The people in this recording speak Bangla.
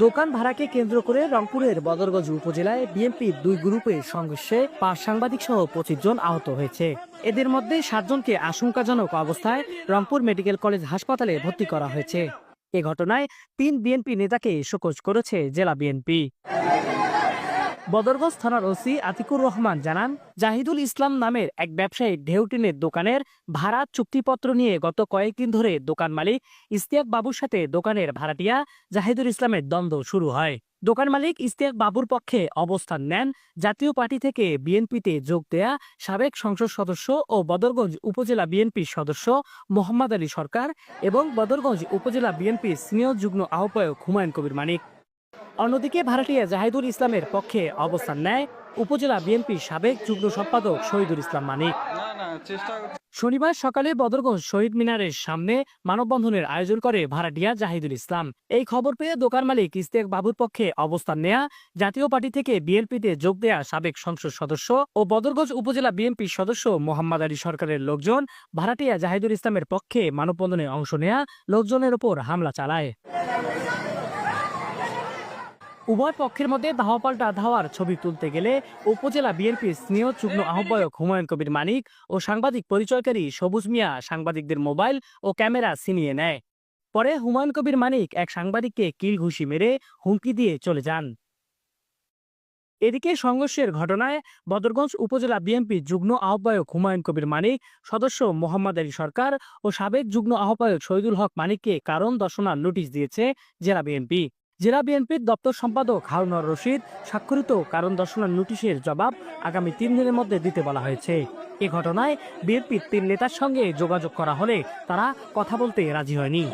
দোকান ভাড়াকে কেন্দ্র করে রংপুরের বদরগঞ্জ উপজেলায় বিএনপির দুই গ্রুপের সংঘর্ষে ৫ সাংবাদিক সহ ২৫ জন আহত হয়েছে। এদের মধ্যে ৭ জনকে আশঙ্কাজনক অবস্থায় রংপুর মেডিকেল কলেজ হাসপাতালে ভর্তি করা হয়েছে। এ ঘটনায় ৩ বিএনপি নেতাকে শোকজ করেছে জেলা বিএনপি। বদরগঞ্জ থানার ওসি আতিকুর রহমান জানান, জাহিদুল ইসলাম নামের এক ব্যবসায়ী ঢেউটিনের দোকানের ভাড়া চুক্তিপত্র নিয়ে গত কয়েকদিন ধরে দোকান মালিক ইশতিয়াক বাবুর সাথে দোকানের ভাড়াটিয়া জাহিদুল ইসলামের দ্বন্দ্ব শুরু হয়। দোকান মালিক ইশতিয়াক বাবুর পক্ষে অবস্থান নেন জাতীয় পার্টি থেকে বিএনপিতে যোগ দেয়া সাবেক সংসদ সদস্য ও বদরগঞ্জ উপজেলা বিএনপির সদস্য মোহাম্মদ আলী সরকার এবং বদরগঞ্জ উপজেলা বিএনপির সিনিয়র যুগ্ম আহ্বায়ক হুমায়ুন কবির মানিক। অন্যদিকে ভাড়াটিয়া জাহিদুল ইসলামের পক্ষে অবস্থান নেয় উপজেলা বিএনপির সাবেক যুগ্ম সম্পাদক শহীদুল ইসলাম মানিক। শনিবার সকালে বদরগঞ্জ শহীদ মিনারের সামনে মানববন্ধনের আয়োজন করে ভাড়াটিয়া জাহিদুল ইসলাম। এই খবর পেয়ে দোকান মালিক ইশতিয়াক বাবুর পক্ষে অবস্থান নেয়া জাতীয় পার্টি থেকে বিএনপিতে যোগ দেয়া সাবেক সংসদ সদস্য ও বদরগঞ্জ উপজেলা বিএনপির সদস্য মোহাম্মদ আলী সরকারের লোকজন ভাড়াটিয়া জাহিদুল ইসলামের পক্ষে মানববন্ধনে অংশ নেয়া লোকজনের ওপর হামলা চালায়। উভয় পক্ষের মধ্যে ধাওয়াপাল্টা ধাওয়ার ছবি তুলতে গেলে উপজেলা বিএনপির সিনিয়র যুগ্ম আহ্বায়ক হুমায়ুন কবির মানিক ও সাংবাদিক পরিচয়কারী সবুজ মিয়া সাংবাদিকদের মোবাইল ও ক্যামেরা ছিনিয়ে নেয়। পরে হুমায়ুন কবির মানিক এক সাংবাদিককে কিল ঘুষি মেরে হুমকি দিয়ে চলে যান। এদিকে সংঘর্ষের ঘটনায় বদরগঞ্জ উপজেলা বিএনপি যুগ্ম আহ্বায়ক হুমায়ুন কবির মানিক, সদস্য মোহাম্মদ আলী সরকার ও সাবেক যুগ্ম আহ্বায়ক শহীদুল হক মানিককে কারণ দর্শানোর নোটিশ দিয়েছে জেলা বিএনপি। জেলা বিএনপির দপ্তর সম্পাদক হারুনুর রশিদ স্বাক্ষরিত কারণ দর্শানোর নোটিশের জবাব আগামী ৩ দিনের মধ্যে দিতে বলা হয়েছে। এ ঘটনায় বিএনপির ৩ নেতার সঙ্গে যোগাযোগ করা হলে তারা কথা বলতে রাজি হয়নি।